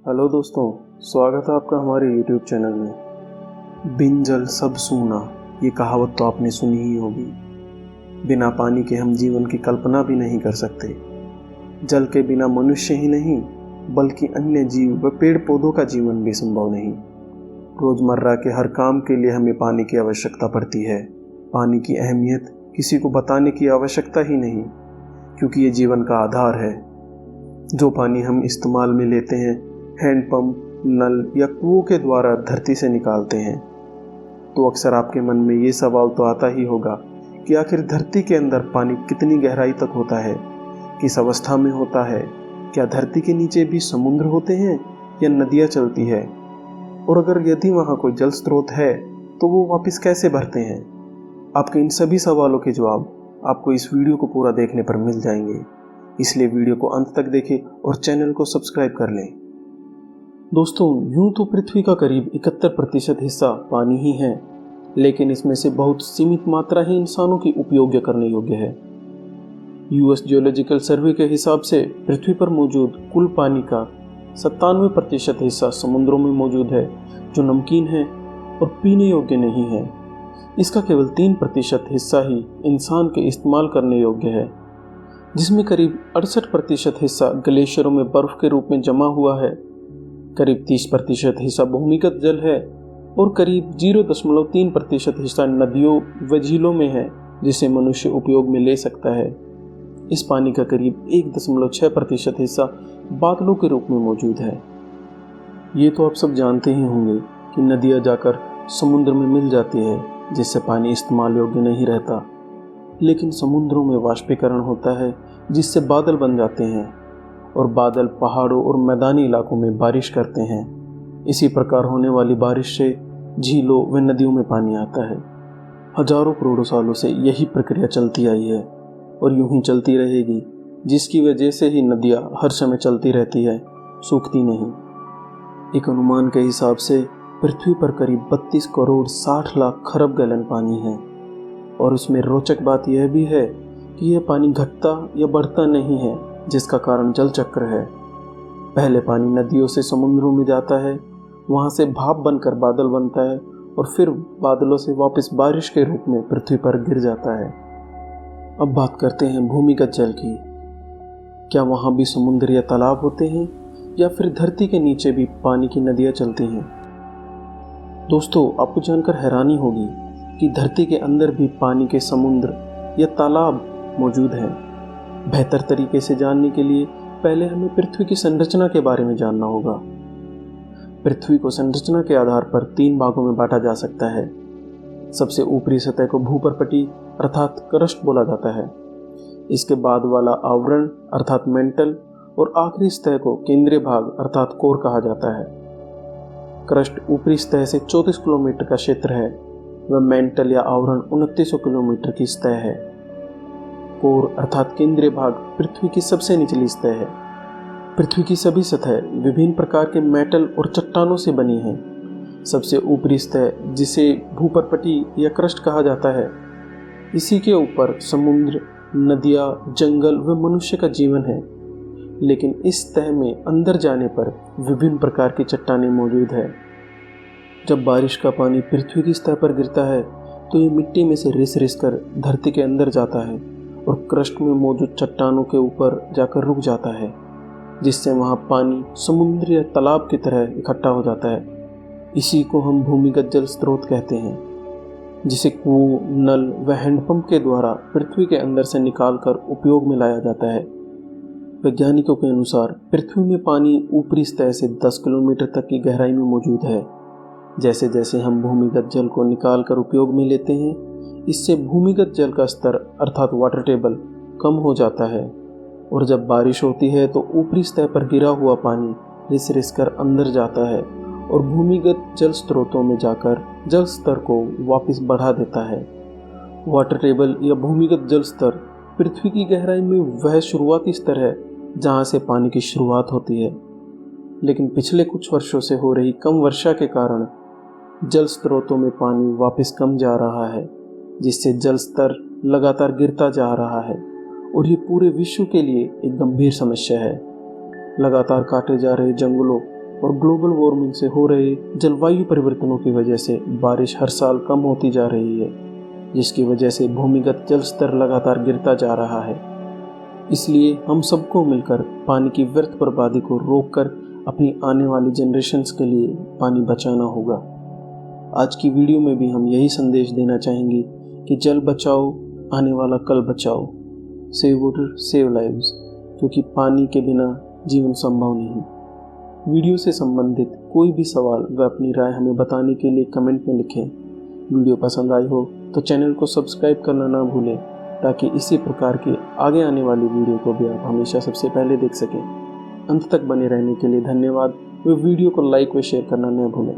Hello दोस्तों, स्वागत है आपका हमारे YouTube चैनल में। बिन जल सब सूना, ये कहावत तो आपने सुनी ही होगी। बिना पानी के हम जीवन की कल्पना भी नहीं कर सकते। जल के बिना मनुष्य ही नहीं बल्कि अन्य जीव व पेड़ पौधों का जीवन भी संभव नहीं। रोजमर्रा के हर काम के लिए हमें पानी की आवश्यकता पड़ती है। पानी की अहमियत किसी को बताने की आवश्यकता ही नहीं, क्योंकि ये जीवन का आधार है। जो पानी हम इस्तेमाल में लेते हैं, हैंडपंप, नल या कुओं के द्वारा धरती से निकालते हैं, तो अक्सर आपके मन में ये सवाल तो आता ही होगा कि आखिर धरती के अंदर पानी कितनी गहराई तक होता है, किस अवस्था में होता है, क्या धरती के नीचे भी समुद्र होते हैं या नदियाँ चलती है, और अगर यदि वहाँ कोई जल स्रोत है तो वो वापस कैसे भरते हैं। आपके इन सभी सवालों के जवाब आपको इस वीडियो को पूरा देखने पर मिल जाएंगे, इसलिए वीडियो को अंत तक देखें और चैनल को सब्सक्राइब कर लें। दोस्तों, यूं तो पृथ्वी का करीब 71% हिस्सा पानी ही है, लेकिन इसमें से बहुत सीमित मात्रा ही इंसानों की उपयोग करने योग्य है। यूएस जियोलॉजिकल सर्वे के हिसाब से पृथ्वी पर मौजूद कुल पानी का 97% हिस्सा समुद्रों में मौजूद है, जो नमकीन है और पीने योग्य नहीं है। इसका केवल 3% हिस्सा ही इंसान के इस्तेमाल करने योग्य है, जिसमें करीब 68% हिस्सा ग्लेशियरों में बर्फ के रूप में जमा हुआ है, करीब 30% हिस्सा भूमिगत जल है और करीब 0.3% हिस्सा नदियों व झीलों में है, जिसे मनुष्य उपयोग में ले सकता है। इस पानी का करीब 1.6% हिस्सा बादलों के रूप में मौजूद है। ये तो आप सब जानते ही होंगे कि नदियाँ जाकर समुद्र में मिल जाती है, जिससे पानी इस्तेमाल योग्य नहीं रहता, लेकिन समुद्रों में वाष्पीकरण होता है, जिससे बादल बन जाते हैं और बादल पहाड़ों और मैदानी इलाकों में बारिश करते हैं। इसी प्रकार होने वाली बारिश से झीलों व नदियों में पानी आता है। हजारों करोड़ों सालों से यही प्रक्रिया चलती आई है और यूं ही चलती रहेगी, जिसकी वजह से ही नदियाँ हर समय चलती रहती है, सूखती नहीं। एक अनुमान के हिसाब से पृथ्वी पर करीब 32 करोड़ 60 लाख खरब गैलन पानी है, और उसमें रोचक बात यह भी है कि यह पानी घटता या बढ़ता नहीं है, जिसका कारण जल चक्र है। पहले पानी नदियों से समुद्रों में जाता है, वहां से भाप बनकर बादल बनता है और फिर बादलों से वापस बारिश के रूप में पृथ्वी पर गिर जाता है। अब बात करते हैं भूमिगत जल की। क्या वहां भी समुद्र या तालाब होते हैं, या फिर धरती के नीचे भी पानी की नदियां चलती हैं? दोस्तों, आपको जानकर हैरानी होगी कि धरती के अंदर भी पानी के समुद्र या तालाब मौजूद हैं। बेहतर तरीके से जानने के लिए पहले हमें पृथ्वी की संरचना के बारे में जानना होगा। पृथ्वी को संरचना के आधार पर 3 भागों में बांटा जा सकता है। सबसे ऊपरी सतह को भूपर्पटी अर्थात क्रस्ट बोला जाता है। इसके बाद वाला आवरण अर्थात मेंटल, और आखिरी सतह को केंद्रीय भाग अर्थात कोर कहा जाता है। क्रस्ट ऊपरी सतह से 34 किलोमीटर का क्षेत्र है, वह मेंटल या आवरण 2900 किलोमीटर की सतह है। कोर अर्थात केंद्रीय भाग पृथ्वी की सबसे निचली सतह है। पृथ्वी की सभी सतह विभिन्न प्रकार के मेटल और चट्टानों से बनी हैं। सबसे ऊपरी सतह, जिसे भूपर्पटी या क्रस्ट कहा जाता है, इसी के ऊपर समुद्र, नदियाँ, जंगल व मनुष्य का जीवन है। लेकिन इस सतह में अंदर जाने पर विभिन्न प्रकार की चट्टानें मौजूद है। जब बारिश का पानी पृथ्वी की सतह पर गिरता है तो ये मिट्टी में से रिस रिस कर धरती के अंदर जाता है और क्रस्ट में मौजूद चट्टानों के ऊपर जाकर रुक जाता है, जिससे वहाँ पानी समुद्र या तालाब की तरह इकट्ठा हो जाता है। इसी को हम भूमिगत जल स्रोत कहते हैं, जिसे कुओं, नल व हैंडपंप के द्वारा पृथ्वी के अंदर से निकालकर उपयोग में लाया जाता है। वैज्ञानिकों के अनुसार पृथ्वी में पानी ऊपरी सतह से 10 किलोमीटर तक की गहराई में मौजूद है। जैसे जैसे हम भूमिगत जल को निकाल कर उपयोग में लेते हैं, इससे भूमिगत जल का स्तर अर्थात वाटर टेबल कम हो जाता है, और जब बारिश होती है तो ऊपरी सतह पर गिरा हुआ पानी रिस रिस कर अंदर जाता है और भूमिगत जल स्रोतों में जाकर जल स्तर को वापस बढ़ा देता है। वाटर टेबल या भूमिगत जल स्तर पृथ्वी की गहराई में वह शुरुआती स्तर है जहाँ से पानी की शुरुआत होती है, लेकिन पिछले कुछ वर्षों से हो रही कम वर्षा के कारण जल स्रोतों में पानी वापस कम जा रहा है, जिससे जल स्तर लगातार गिरता जा रहा है, और ये पूरे विश्व के लिए एक गंभीर समस्या है। लगातार काटे जा रहे जंगलों और ग्लोबल वार्मिंग से हो रहे जलवायु परिवर्तनों की वजह से बारिश हर साल कम होती जा रही है, जिसकी वजह से भूमिगत जल स्तर लगातार गिरता जा रहा है। इसलिए हम सबको मिलकर पानी की व्यर्थ बर्बादी को रोककर अपनी आने वाली जनरेशन्स के लिए पानी बचाना होगा। आज की वीडियो में भी हम यही संदेश देना चाहेंगे कि जल बचाओ, आने वाला कल बचाओ। सेव वाटर सेव लाइव्स, क्योंकि पानी के बिना जीवन संभव नहीं। वीडियो से संबंधित कोई भी सवाल व अपनी राय हमें बताने के लिए कमेंट में लिखें। वीडियो पसंद आई हो तो चैनल को सब्सक्राइब करना ना भूलें, ताकि इसी प्रकार की आगे आने वाली वीडियो को भी आप हमेशा सबसे पहले देख सकें। अंत तक बने रहने के लिए धन्यवाद व वीडियो को लाइक व शेयर करना न भूलें।